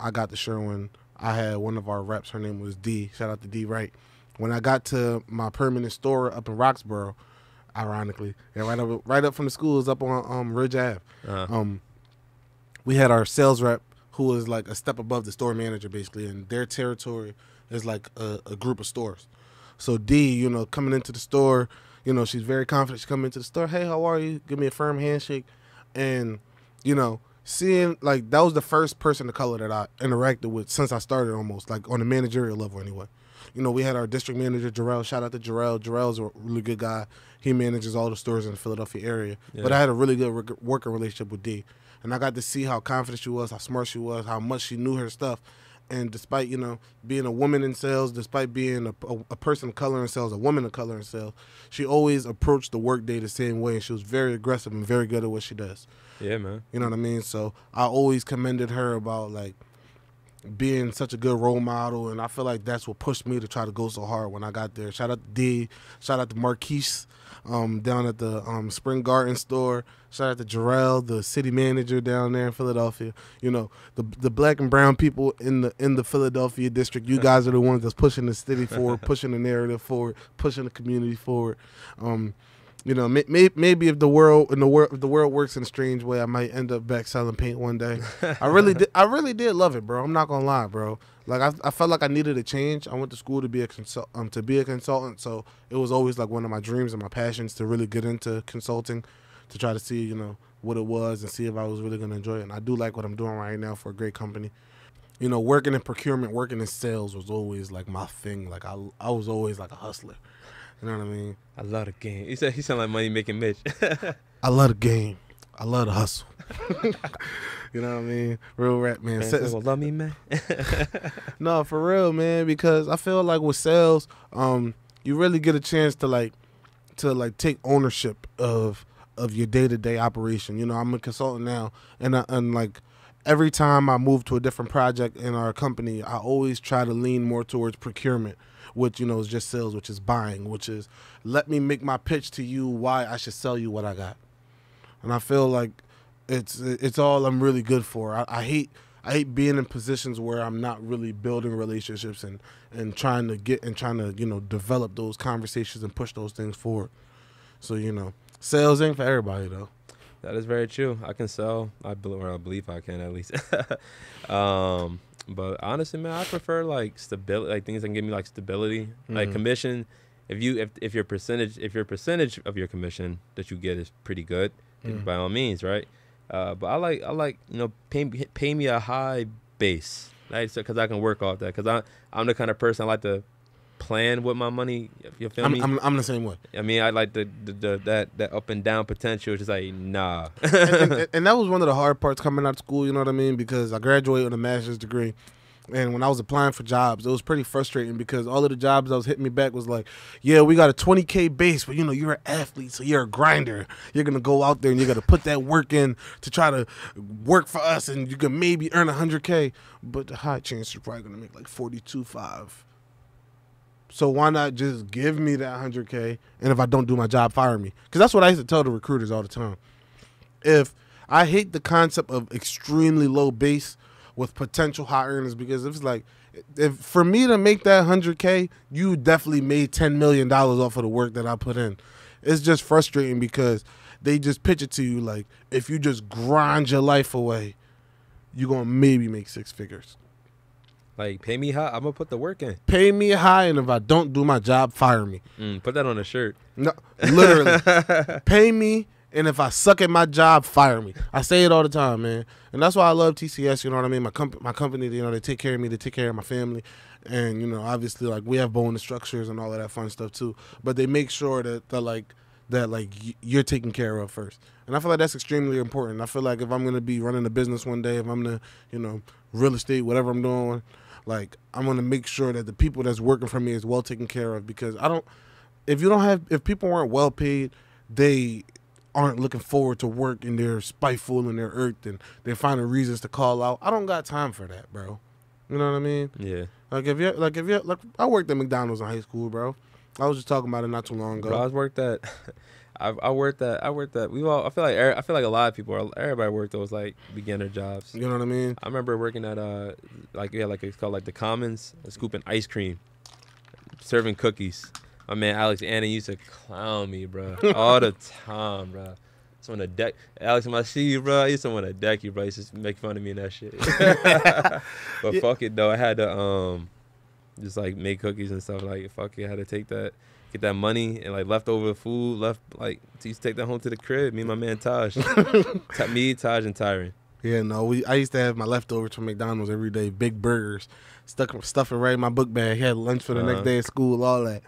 I got to Sherwin, I had one of our reps. Her name was D. Shout out to D. Wright. When I got to my permanent store up in Roxborough, ironically, and right up from the schools up on Ridge Ave, we had our sales rep who was like a step above the store manager basically, and their territory is like a group of stores. So D, coming into the store, she's very confident. She's coming into the store. Hey, how are you? Give me a firm handshake, and seeing like that was the first person of color that I interacted with since I started, almost like on the managerial level anyway. We had our district manager, Jarrell. Shout out to Jarrell. Jarrell's a really good guy. He manages all the stores in the Philadelphia area. Yeah. But I had a really good working relationship with D. And I got to see how confident she was, how smart she was, how much she knew her stuff. And despite, being a woman in sales, despite being a person of color in sales, a woman of color in sales, she always approached the workday the same way. And she was very aggressive and very good at what she does. Yeah, man. You know what I mean? So I always commended her about, like, being such a good role model, and I feel like that's what pushed me to try to go so hard when I got there. Shout out to D, shout out to Marquise down at the Spring Garden store. Shout out to Jarrell, the city manager down there in Philadelphia. The black and brown people in the Philadelphia district. You guys are the ones that's pushing the city forward, pushing the narrative forward, pushing the community forward. Maybe if the world works in a strange way, I might end up back selling paint one day. I really did love it, bro. I'm not gonna lie, bro. Like I felt like I needed a change. I went to school to be a consultant, so it was always like one of my dreams and my passions to really get into consulting, to try to see what it was and see if I was really gonna enjoy it. And I do like what I'm doing right now for a great company. Working in procurement, working in sales was always like my thing. Like I was always like a hustler. You know what I mean? I love the game. He sound like Money Making Mitch. I love the game. I love the hustle. You know what I mean? Real rap, man. Love me, man. No, for real, man. Because I feel like with sales, you really get a chance to take ownership of your day-to-day operation. I'm a consultant now, and like every time I move to a different project in our company, I always try to lean more towards procurement, which is just sales, which is buying, which is let me make my pitch to you why I should sell you what I got. And I feel like it's all I'm really good for. I hate being in positions where I'm not really building relationships and trying to develop those conversations and push those things forward. So sales ain't for everybody though. That is very true. I can sell. I believe I can at least. But honestly, man, I prefer like stability, like things that can give me like stability, like commission. If your percentage of your commission that you get is pretty good, by all means, right? But I like pay me a high base, right? So because I can work off that. Because I'm the kind of person I like to plan with my money. You feel me? I'm the same way. I mean, I like that up and down potential. It's just like nah. and that was one of the hard parts coming out of school. You know what I mean? Because I graduated with a master's degree, And when I was applying for jobs, it was pretty frustrating because all of the jobs that was hitting me back was like, yeah, we got a 20K base, but, you know, you're an athlete, so you're a grinder. You're going to go out there and you're going to put that work in to try to work for us, and you can maybe earn 100K. But the high chance you're probably going to make like 42.5. So why not just give me that 100K, and if I don't do my job, fire me? Because that's what I used to tell the recruiters all the time. If I hate the concept of extremely low base with potential high earners, because it's like, if for me to make that 100K, you definitely made $10 million off of the work that I put in. It's just frustrating because they just pitch it to you like, if you just grind your life away, you're going to maybe make 6 figures. Like, pay me high, I'm going to put the work in. Pay me high, and if I don't do my job, fire me. Put that on a shirt. No, literally. Pay me, and if I suck at my job, fire me. I say it all the time, man. And that's why I love TCS, you know what I mean? My company, you know, they take care of me, they take care of my family. And, you know, obviously, like, we have bonus structures and all of that fun stuff, too. But they make sure that you're taken care of first. And I feel like that's extremely important. I feel like if I'm going to be running a business one day, if I'm going to, you know, real estate, whatever I'm doing, like, I'm going to make sure that the people that's working for me is well taken care of, because if people weren't well paid, they aren't looking forward to work, and they're spiteful and they're irked and they're finding reasons to call out. I don't got time for that, bro. You know what I mean? Yeah. Like if you I worked at McDonald's in high school, bro. I was just talking about it not too long ago. Bro, I worked at I worked at I feel like a lot of people, everybody worked those like beginner jobs. You know what I mean? I remember working at it's called like the Commons, scooping ice cream, serving cookies. My man Alex Anna used to clown me, bro, all the time, bro. So on the deck, Alex, when I see you, bro, I used to want to deck you, bro. He used to make fun of me and that shit. But yeah. Fuck it though, I had to just like make cookies and stuff. Like fuck it, I had to get that money and like leftover food like to take that home to the crib. Me and my man Taj, me, Taj, and Tyron. Yeah, no, I used to have my leftovers from McDonald's every day, big burgers, stuff it right in my book bag. Had lunch for the next day at school, all that.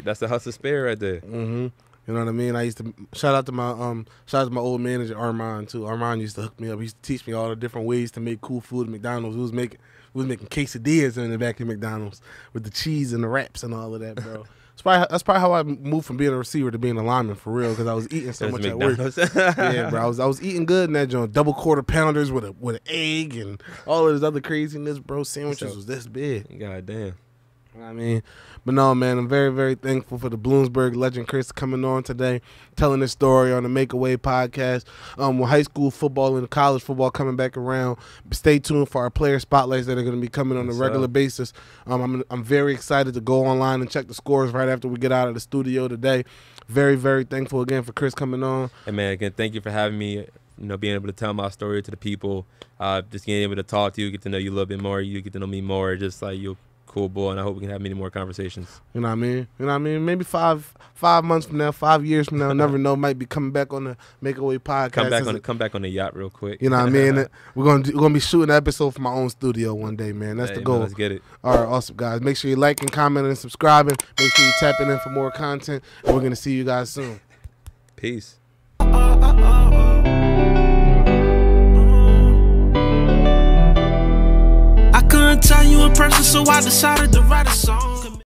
That's the hustle spirit right there. Mm-hmm. You know what I mean? I used to shout out to my old manager Armand too. Armand used to hook me up. He used to teach me all the different ways to make cool food at McDonald's. We was making quesadillas in the back of McDonald's with the cheese and the wraps and all of that, bro. That's probably how I moved from being a receiver to being a lineman for real, because I was eating so much at work. Yeah, bro. I was eating good in that joint. Double quarter pounders with an egg and all of this other craziness, bro. Sandwiches was this big. God damn. You know what I mean? But no, man, I'm very, very thankful for the Bloomsburg legend Chris coming on today, telling his story on the Make Away podcast. With high school football and college football coming back around, stay tuned for our player spotlights that are going to be coming on a regular basis. I'm very excited to go online and check the scores right after we get out of the studio today. Very, very thankful again for Chris coming on. Hey, man, again, thank you for having me. You know, being able to tell my story to the people, just being able to talk to you, get to know you a little bit more, you get to know me more, just like you. Cool boy, and I hope we can have many more conversations. You know what I mean? You know what I mean? Maybe 5 months from now, 5 years from now, never know, might be coming back on the Make Away podcast. Come back on the yacht real quick. You know what I mean? We're gonna be shooting an episode from my own studio one day, man. That's the goal. Man, let's get it. All right, awesome, guys. Make sure you liking, commenting, and subscribing. Make sure you tapping in for more content, and we're gonna see you guys soon. Peace. I couldn't tell you in person, so I decided to write a song.